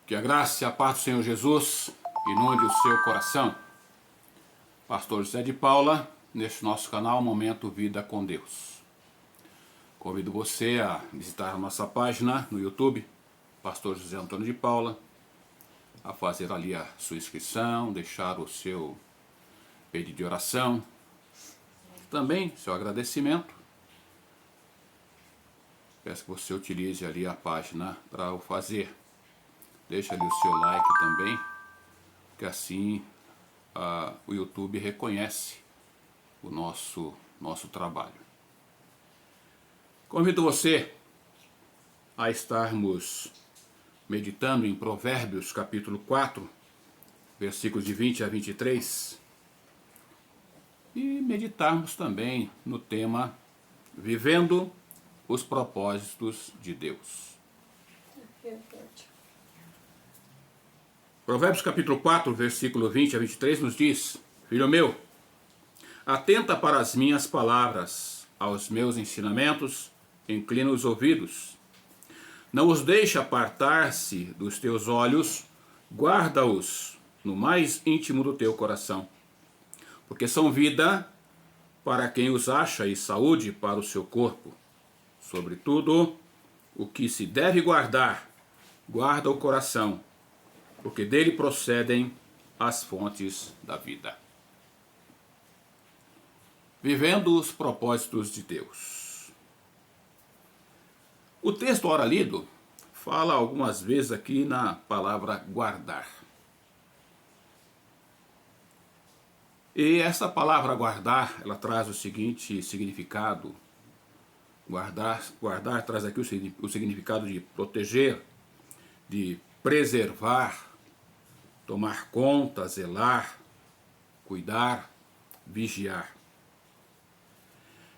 Que a graça e a paz do Senhor Jesus inunde o seu coração. Pastor José de Paula, neste nosso canal Momento Vida com Deus. Convido você a visitar a nossa página no YouTube, Pastor José Antônio de Paula, a fazer ali a sua inscrição, deixar o seu pedido de oração, também seu agradecimento. Peço que você utilize ali a página para o fazer. Deixa ali o seu like também, que assim o YouTube reconhece o nosso trabalho. Convido você a estarmos meditando em Provérbios capítulo 4, versículos de 20 a 23, e meditarmos também no tema Vivendo os propósitos de Deus. Provérbios capítulo 4, versículo 20 a 23 nos diz: Filho meu, atenta para as minhas palavras, aos meus ensinamentos, inclina os ouvidos. Não os deixe apartar-se dos teus olhos, guarda-os no mais íntimo do teu coração, porque são vida para quem os acha e saúde para o seu corpo. Sobretudo, o que se deve guardar, guarda o coração, porque dele procedem as fontes da vida. Vivendo os propósitos de Deus. O texto ora lido fala algumas vezes aqui na palavra guardar. E essa palavra guardar, ela traz o seguinte significado. Guardar traz aqui o significado de proteger, de preservar, tomar conta, zelar, cuidar, vigiar.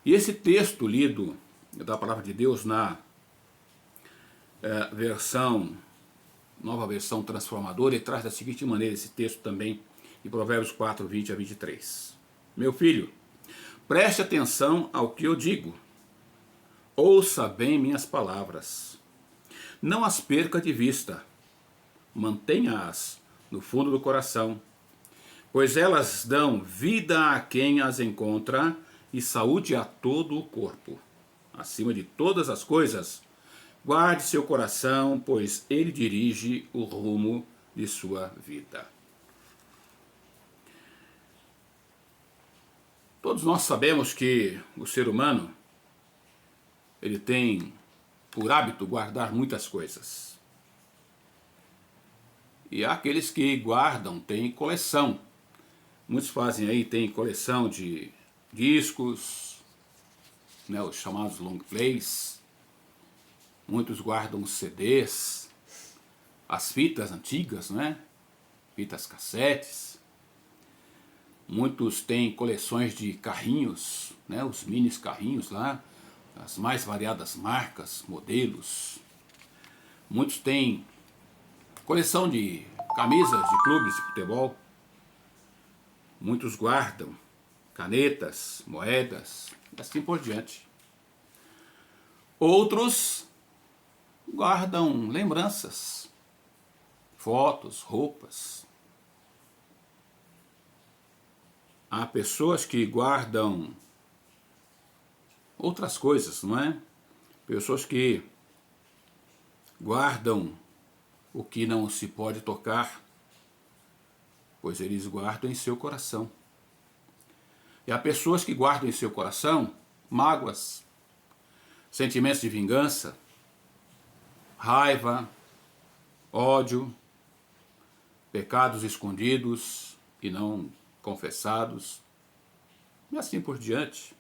E esse texto lido da palavra de Deus na nova versão transformadora, ele traz da seguinte maneira esse texto também em Provérbios 4, 20 a 23. Meu filho, preste atenção ao que eu digo. Ouça bem minhas palavras. Não as perca de vista. Mantenha-as no fundo do coração, pois elas dão vida a quem as encontra e saúde a todo o corpo. Acima de todas as coisas, guarde seu coração, pois ele dirige o rumo de sua vida. Todos nós sabemos que o ser humano, ele tem por hábito guardar muitas coisas. E há aqueles que guardam, têm coleção. Muitos fazem aí, tem coleção de discos, né, os chamados long plays. Muitos guardam CDs, as fitas antigas, né, fitas cassetes. Muitos têm coleções de carrinhos, né, os mini carrinhos lá, as mais variadas marcas, modelos. Muitos têm coleção de camisas de clubes de futebol. Muitos guardam canetas, moedas, e assim por diante. Outros guardam lembranças, fotos, roupas. Há pessoas que guardam outras coisas, não é? Pessoas que guardam o que não se pode tocar, pois eles guardam em seu coração. E há pessoas que guardam em seu coração mágoas, sentimentos de vingança, raiva, ódio, pecados escondidos e não confessados, e assim por diante.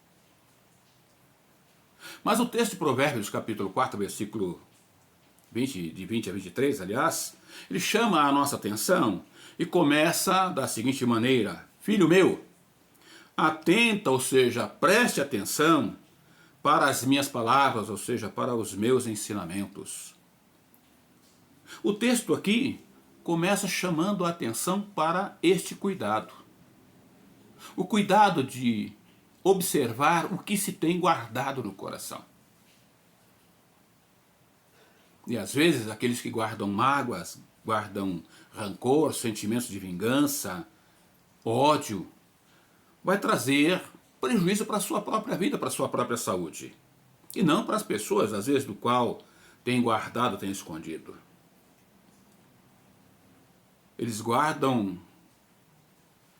Mas o texto de Provérbios, capítulo 4, versículo 20, de 20 a 23, aliás, ele chama a nossa atenção e começa da seguinte maneira: Filho meu, atenta, ou seja, preste atenção para as minhas palavras, ou seja, para os meus ensinamentos. O texto aqui começa chamando a atenção para este cuidado. O cuidado de observar o que se tem guardado no coração. E às vezes aqueles que guardam mágoas, guardam rancor, sentimentos de vingança, ódio, vai trazer prejuízo para a sua própria vida, para a sua própria saúde. E não para as pessoas, às vezes, do qual tem guardado, tem escondido. Eles guardam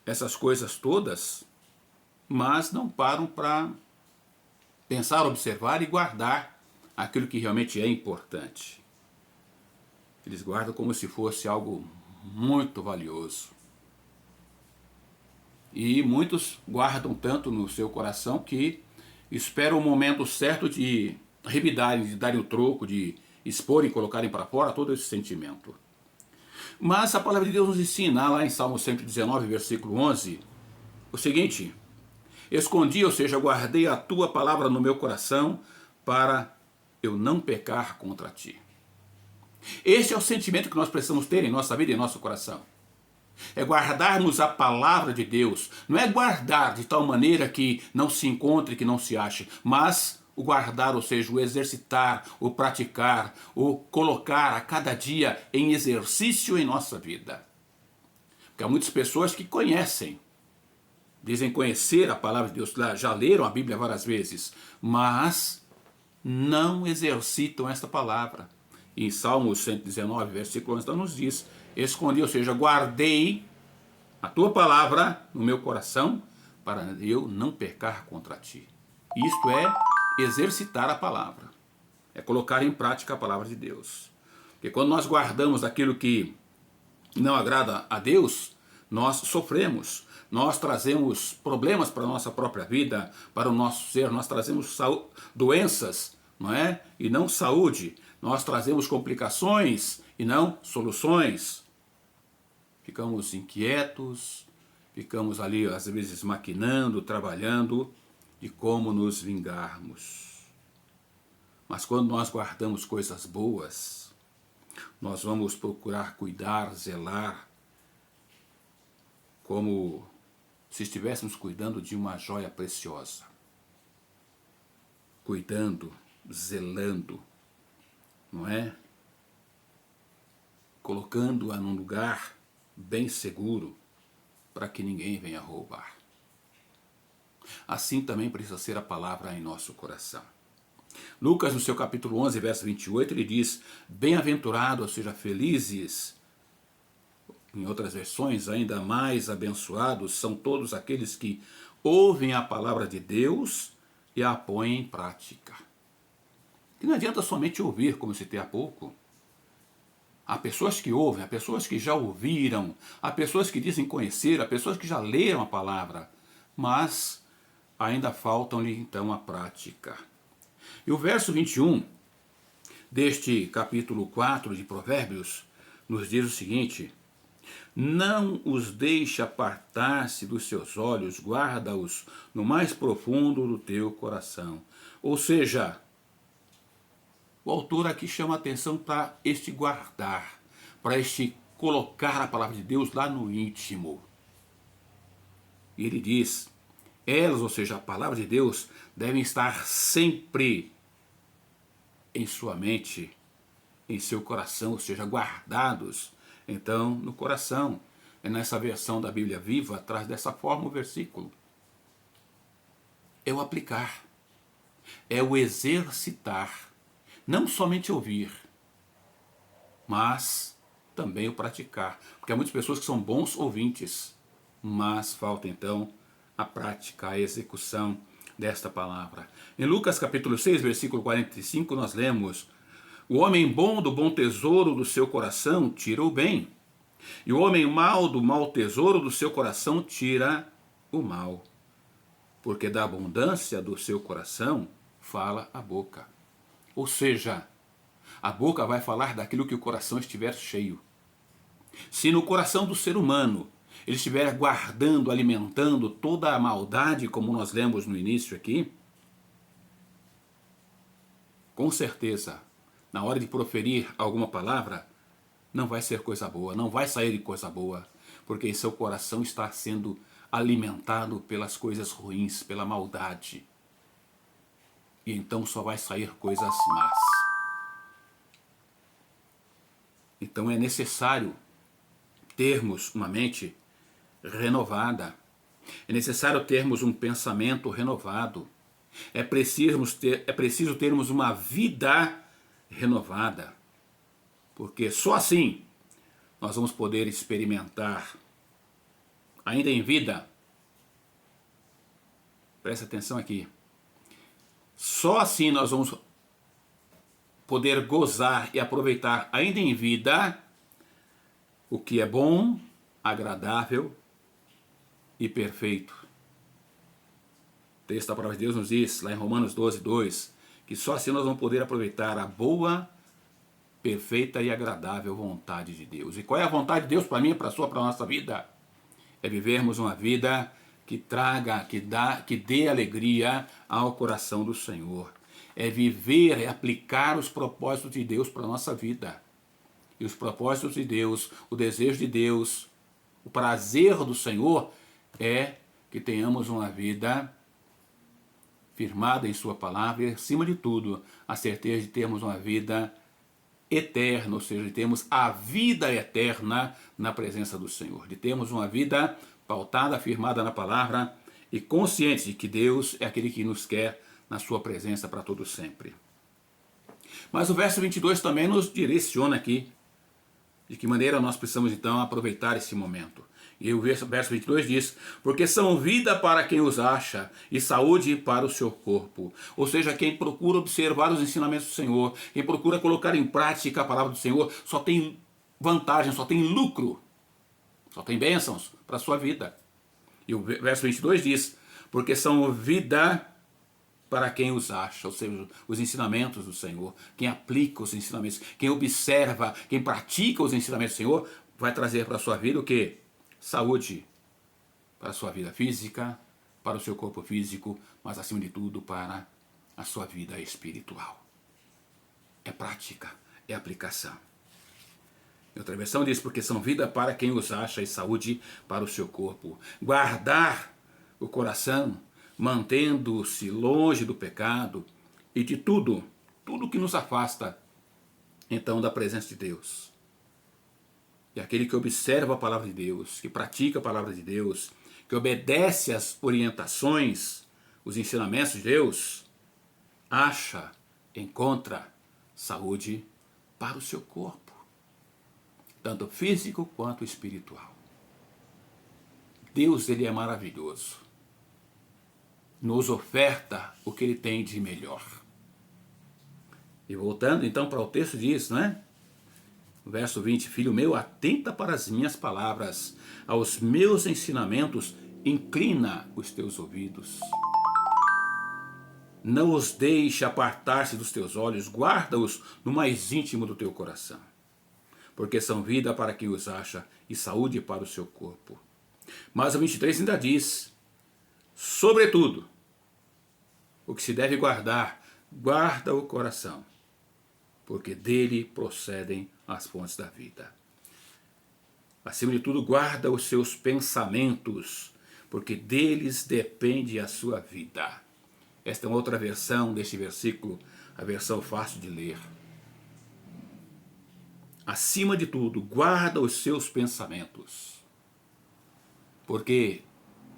essas coisas todas, mas não param para pensar, observar e guardar aquilo que realmente é importante. Eles guardam como se fosse algo muito valioso. E muitos guardam tanto no seu coração que esperam o momento certo de revidarem, de darem o troco, de exporem, colocarem para fora todo esse sentimento. Mas a palavra de Deus nos ensina, lá em Salmo 119, versículo 11, o seguinte: escondi, ou seja, guardei a tua palavra no meu coração para eu não pecar contra ti. Este é o sentimento que nós precisamos ter em nossa vida e em nosso coração. É guardarmos a palavra de Deus. Não é guardar de tal maneira que não se encontre, que não se ache, mas o guardar, ou seja, o exercitar, o praticar, o colocar a cada dia em exercício em nossa vida. Porque há muitas pessoas que conhecem, dizem conhecer a palavra de Deus, já leram a Bíblia várias vezes, mas não exercitam esta palavra. Em Salmo 119, versículo 11, então nos diz: escondi, ou seja, guardei a tua palavra no meu coração para eu não pecar contra ti. Isto é exercitar a palavra, é colocar em prática a palavra de Deus. Porque quando nós guardamos aquilo que não agrada a Deus, nós sofremos, nós trazemos problemas para a nossa própria vida, para o nosso ser, nós trazemos doenças, não é? E não saúde, nós trazemos complicações e não soluções. Ficamos inquietos, ficamos ali às vezes maquinando, trabalhando de como nos vingarmos. Mas quando nós guardamos coisas boas, nós vamos procurar cuidar, zelar, como se estivéssemos cuidando de uma joia preciosa. Cuidando, zelando, não é? Colocando-a num lugar bem seguro para que ninguém venha roubar. Assim também precisa ser a palavra em nosso coração. Lucas, no seu capítulo 11, verso 28, ele diz: bem-aventurado, ou seja, felizes, em outras versões, ainda mais abençoados, são todos aqueles que ouvem a palavra de Deus e a põem em prática. E não adianta somente ouvir, como citei há pouco. Há pessoas que ouvem, há pessoas que já ouviram, há pessoas que dizem conhecer, há pessoas que já leram a palavra, mas ainda faltam-lhe então a prática. E o verso 21 deste capítulo 4 de Provérbios nos diz o seguinte: não os deixe apartar-se dos seus olhos, guarda-os no mais profundo do teu coração. Ou seja, o autor aqui chama a atenção para este guardar, para este colocar a palavra de Deus lá no íntimo. E ele diz: elas, ou seja, a palavra de Deus, devem estar sempre em sua mente, em seu coração, ou seja, guardados, então, no coração. É nessa versão da Bíblia Viva, traz dessa forma o versículo. É o aplicar, é o exercitar, não somente ouvir, mas também o praticar. Porque há muitas pessoas que são bons ouvintes, mas falta então a prática, a execução desta palavra. Em Lucas capítulo 6, versículo 45, nós lemos: o homem bom do bom tesouro do seu coração tira o bem, e o homem mau do mau tesouro do seu coração tira o mal. Porque da abundância do seu coração fala a boca. Ou seja, a boca vai falar daquilo que o coração estiver cheio. Se no coração do ser humano ele estiver guardando, alimentando toda a maldade, como nós lemos no início aqui, com certeza, na hora de proferir alguma palavra, não vai ser coisa boa, não vai sair de coisa boa, porque seu coração está sendo alimentado pelas coisas ruins, pela maldade. E então só vai sair coisas más. Então é necessário termos uma mente renovada. É necessário termos um pensamento renovado. É preciso termos uma vida renovada. Porque só assim nós vamos poder experimentar, ainda em vida, presta atenção aqui, só assim nós vamos poder gozar e aproveitar, ainda em vida, o que é bom, agradável e perfeito. O texto da palavra de Deus nos diz, lá em Romanos 12:2, que só assim nós vamos poder aproveitar a boa, perfeita e agradável vontade de Deus. E qual é a vontade de Deus para mim, para a sua, para a nossa vida? É vivermos uma vida que traga, que dê alegria ao coração do Senhor. É viver, é aplicar os propósitos de Deus para a nossa vida. E os propósitos de Deus, o desejo de Deus, o prazer do Senhor é que tenhamos uma vida firmada em sua palavra e, acima de tudo, a certeza de termos uma vida eterna, ou seja, de termos a vida eterna na presença do Senhor, de termos uma vida pautada, firmada na palavra e consciente de que Deus é aquele que nos quer na sua presença para todo sempre. Mas o verso 22 também nos direciona aqui de que maneira nós precisamos então aproveitar esse momento. E o verso 22 diz, porque são vida para quem os acha e saúde para o seu corpo. Ou seja, quem procura observar os ensinamentos do Senhor, quem procura colocar em prática a palavra do Senhor, só tem vantagem, só tem lucro, só tem bênçãos para a sua vida. E o verso 22 diz, porque são vida para quem os acha, ou seja, os ensinamentos do Senhor, quem aplica os ensinamentos, quem observa, quem pratica os ensinamentos do Senhor, vai trazer para a sua vida o quê? Saúde para a sua vida física, para o seu corpo físico, mas acima de tudo para a sua vida espiritual. É prática, é aplicação. Em outra versão diz, porque são vida para quem os acha e saúde para o seu corpo. Guardar o coração, mantendo-se longe do pecado e de tudo que nos afasta, então, da presença de Deus. E aquele que observa a palavra de Deus, que pratica a palavra de Deus, que obedece às orientações, os ensinamentos de Deus, acha, encontra saúde para o seu corpo, tanto físico quanto espiritual. Deus, ele é maravilhoso. Nos oferta o que ele tem de melhor. E voltando então para o texto diz, não é? Verso 20, filho meu, atenta para as minhas palavras, aos meus ensinamentos, inclina os teus ouvidos. Não os deixe apartar-se dos teus olhos, guarda-os no mais íntimo do teu coração, porque são vida para quem os acha e saúde para o seu corpo. Mas o 23 ainda diz, sobretudo, o que se deve guardar, guarda o coração, porque dele procedem as fontes da vida. Acima de tudo, guarda os seus pensamentos, porque deles depende a sua vida. Esta é uma outra versão deste versículo, a versão fácil de ler. Acima de tudo, guarda os seus pensamentos, porque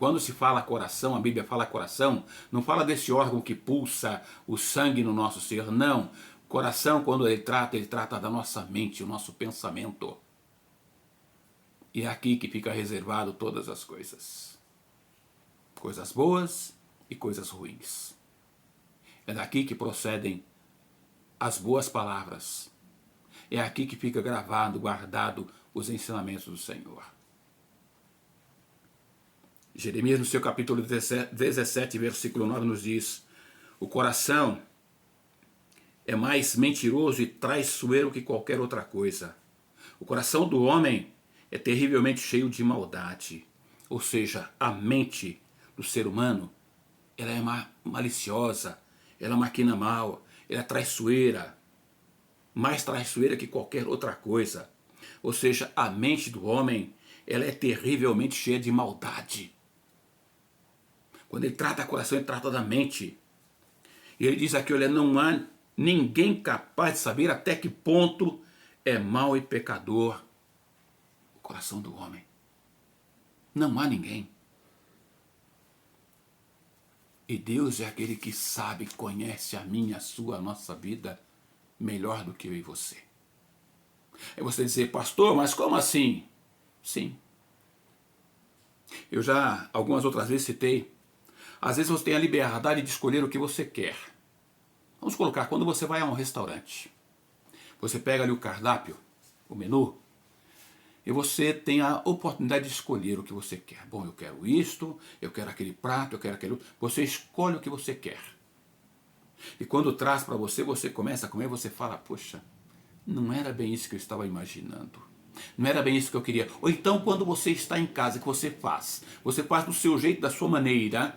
quando se fala coração, a Bíblia fala coração, não fala desse órgão que pulsa o sangue no nosso ser, não. Coração, quando ele trata da nossa mente, o nosso pensamento. E é aqui que fica reservado todas as coisas. Coisas boas e coisas ruins. É daqui que procedem as boas palavras. É aqui que fica gravado, guardado os ensinamentos do Senhor. Jeremias, no seu capítulo 17, versículo 9, nos diz, o coração é mais mentiroso e traiçoeiro que qualquer outra coisa. O coração do homem é terrivelmente cheio de maldade. Ou seja, a mente do ser humano, ela é maliciosa, ela maquina mal, ela é traiçoeira, mais traiçoeira que qualquer outra coisa. Ou seja, a mente do homem, ela é terrivelmente cheia de maldade. Quando ele trata o coração, ele trata da mente. E ele diz aqui, olha, não há ninguém capaz de saber até que ponto é mau e pecador o coração do homem. Não há ninguém. E Deus é aquele que sabe, conhece a minha, a sua, a nossa vida melhor do que eu e você. É você dizer, pastor, mas como assim? Sim. Eu já algumas outras vezes citei. Às vezes você tem a liberdade de escolher o que você quer. Vamos colocar, quando você vai a um restaurante, você pega ali o cardápio, o menu, e você tem a oportunidade de escolher o que você quer. Bom, eu quero isto, eu quero aquele prato, eu quero aquele outro. Você escolhe o que você quer. E quando traz para você, você começa a comer, você fala, poxa, não era bem isso que eu estava imaginando. Não era bem isso que eu queria. Ou então, quando você está em casa, que você faz do seu jeito, da sua maneira,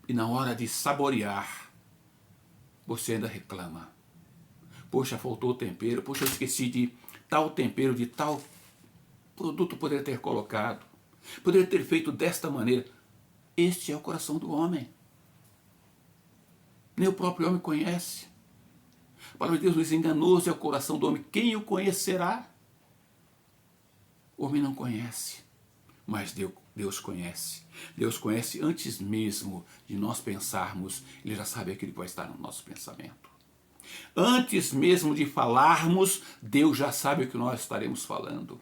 e na hora de saborear, você ainda reclama. Poxa, faltou o tempero, poxa, eu esqueci de tal tempero, de tal produto poderia ter colocado, poderia ter feito desta maneira. Este é o coração do homem. Nem o próprio homem conhece. A palavra de Deus diz, enganoso é o coração do homem, quem o conhecerá? O homem não conhece, mas Deus conhece. Deus conhece antes mesmo de nós pensarmos, Ele já sabe aquilo que vai estar no nosso pensamento. Antes mesmo de falarmos, Deus já sabe o que nós estaremos falando.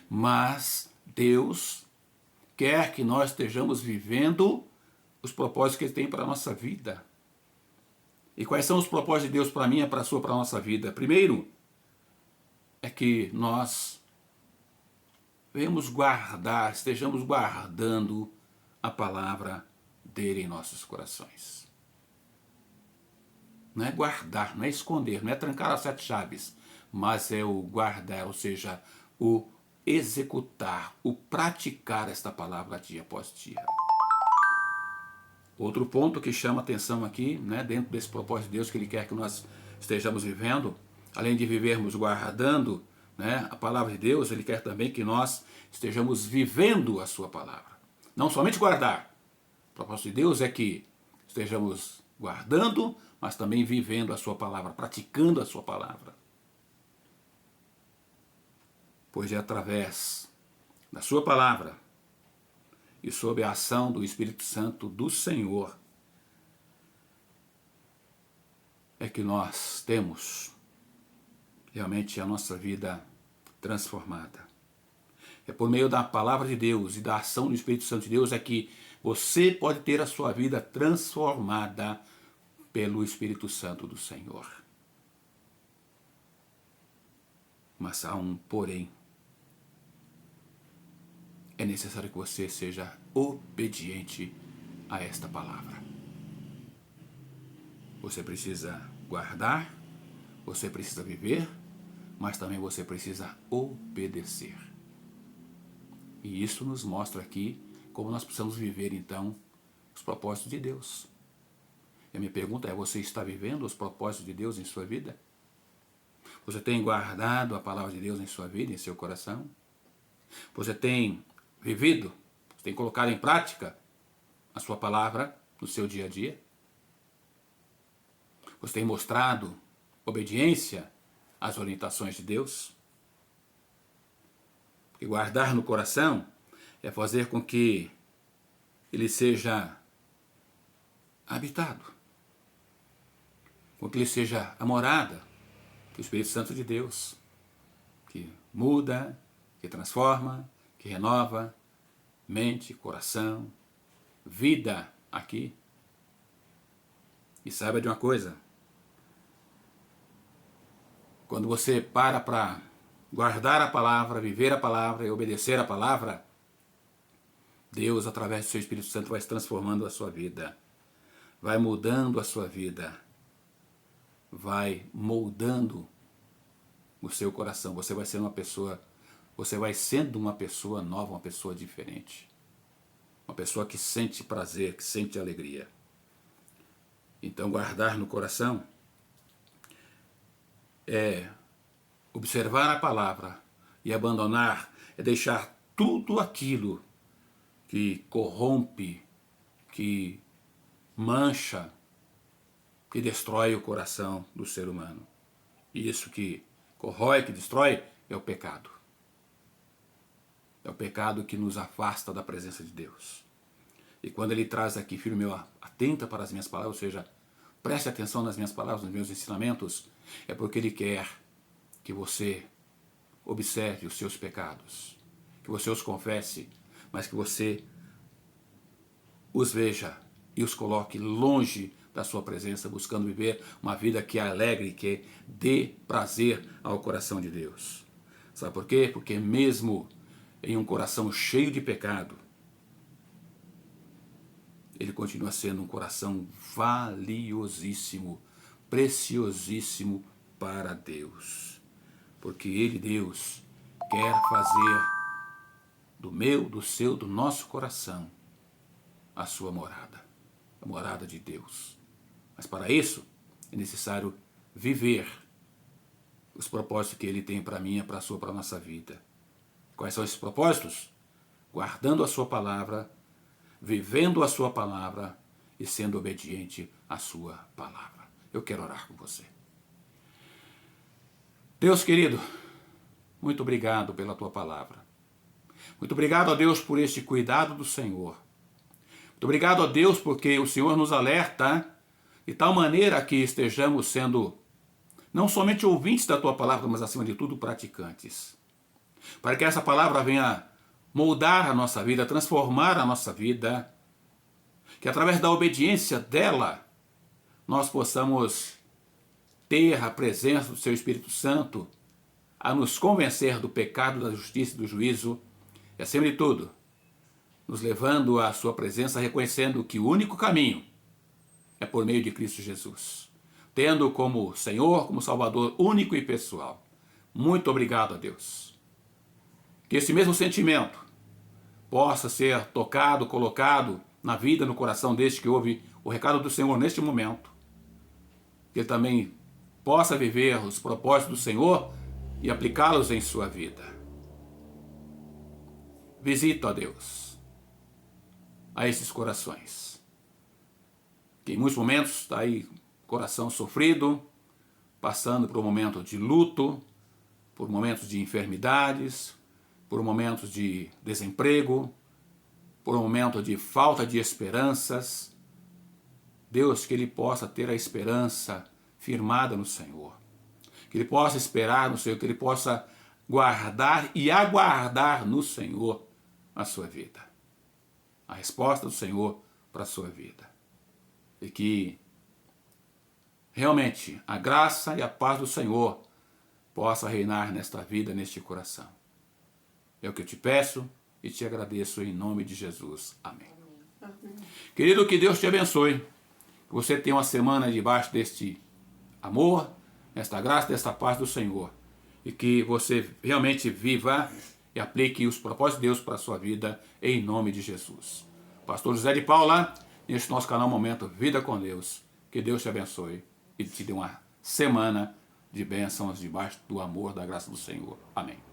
Mas Deus quer que nós estejamos vivendo os propósitos que Ele tem para a nossa vida. E quais são os propósitos de Deus para mim e para a sua, para a nossa vida? Primeiro, é que nós venhamos guardar, estejamos guardando a palavra dele em nossos corações. Não é guardar, não é esconder, não é trancar as 7 chaves, mas é o guardar, ou seja, o executar, o praticar esta palavra dia após dia. Outro ponto que chama atenção aqui, né, dentro desse propósito de Deus que Ele quer que nós estejamos vivendo, além de vivermos guardando, né, a palavra de Deus, Ele quer também que nós estejamos vivendo a sua palavra. Não somente guardar. O propósito de Deus é que estejamos guardando, mas também vivendo a sua palavra, praticando a sua palavra. Pois é através da sua palavra e sob a ação do Espírito Santo do Senhor é que nós temos realmente a nossa vida transformada. É por meio da palavra de Deus e da ação do Espírito Santo de Deus é que você pode ter a sua vida transformada pelo Espírito Santo do Senhor. Mas há um porém. É necessário que você seja obediente a esta palavra. Você precisa guardar, você precisa viver, mas também você precisa obedecer. E isso nos mostra aqui como nós precisamos viver, então, os propósitos de Deus. E a minha pergunta é, você está vivendo os propósitos de Deus em sua vida? Você tem guardado a palavra de Deus em sua vida, em seu coração? Você tem vivido, você tem colocado em prática a sua palavra no seu dia a dia? Você tem mostrado obediência às orientações de Deus? Porque guardar no coração é fazer com que ele seja habitado, com que ele seja a morada do Espírito Santo de Deus, que muda, que transforma, que renova mente, coração, vida aqui. E saiba de uma coisa, quando você para guardar a palavra, viver a palavra e obedecer a palavra, Deus, através do seu Espírito Santo, vai transformando a sua vida, vai mudando a sua vida, vai moldando o seu coração. Você vai ser uma pessoa, você vai sendo uma pessoa nova, uma pessoa diferente. Uma pessoa que sente prazer, que sente alegria. Então, guardar no coração é observar a palavra e abandonar, é deixar tudo aquilo que corrompe, que mancha, que destrói o coração do ser humano. E isso que corrói, que destrói, é o pecado. É o pecado que nos afasta da presença de Deus. E quando ele traz aqui, filho meu, atenta para as minhas palavras, ou seja, preste atenção nas minhas palavras, nos meus ensinamentos, é porque ele quer que você observe os seus pecados, que você os confesse, mas que você os veja e os coloque longe da sua presença, buscando viver uma vida que é alegre, que dê prazer ao coração de Deus. Sabe por quê? Porque mesmo em um coração cheio de pecado, ele continua sendo um coração valiosíssimo, preciosíssimo para Deus. Porque ele, Deus, quer fazer do meu, do seu, do nosso coração a sua morada, a morada de Deus. Mas para isso é necessário viver os propósitos que ele tem para mim, para a sua, para a nossa vida. Quais são esses propósitos? Guardando a sua palavra, vivendo a sua palavra e sendo obediente à sua palavra. Eu quero orar com você. Deus querido, muito obrigado pela tua palavra. Muito obrigado a Deus por este cuidado do Senhor. Muito obrigado a Deus porque o Senhor nos alerta de tal maneira que estejamos sendo não somente ouvintes da tua palavra, mas acima de tudo praticantes. Para que essa palavra venha moldar a nossa vida, transformar a nossa vida, que através da obediência dela nós possamos ter a presença do seu Espírito Santo a nos convencer do pecado, da justiça e do juízo, e acima de tudo, nos levando à sua presença, reconhecendo que o único caminho é por meio de Cristo Jesus, tendo como Senhor, como Salvador único e pessoal. Muito obrigado a Deus. Que esse mesmo sentimento possa ser tocado, colocado na vida, no coração deste que ouve o recado do Senhor neste momento. Que ele também possa viver os propósitos do Senhor e aplicá-los em sua vida. Visita, ó Deus, a esses corações, que em muitos momentos está aí coração sofrido, passando por um momento de luto, por momentos de enfermidades, por momentos de desemprego, por um momento de falta de esperanças. Deus, que ele possa ter a esperança firmada no Senhor, que ele possa esperar no Senhor, que ele possa guardar e aguardar no Senhor a sua vida, a resposta do Senhor para a sua vida, e que realmente a graça e a paz do Senhor possa reinar nesta vida, neste coração. É o que eu te peço e te agradeço em nome de Jesus. Amém. Amém. Querido, que Deus te abençoe. Que você tenha uma semana debaixo deste amor, desta graça, desta paz do Senhor. E que você realmente viva e aplique os propósitos de Deus para a sua vida em nome de Jesus. Pastor José de Paula, neste nosso canal Momento Vida com Deus. Que Deus te abençoe e te dê uma semana de bênçãos debaixo do amor, da graça do Senhor. Amém.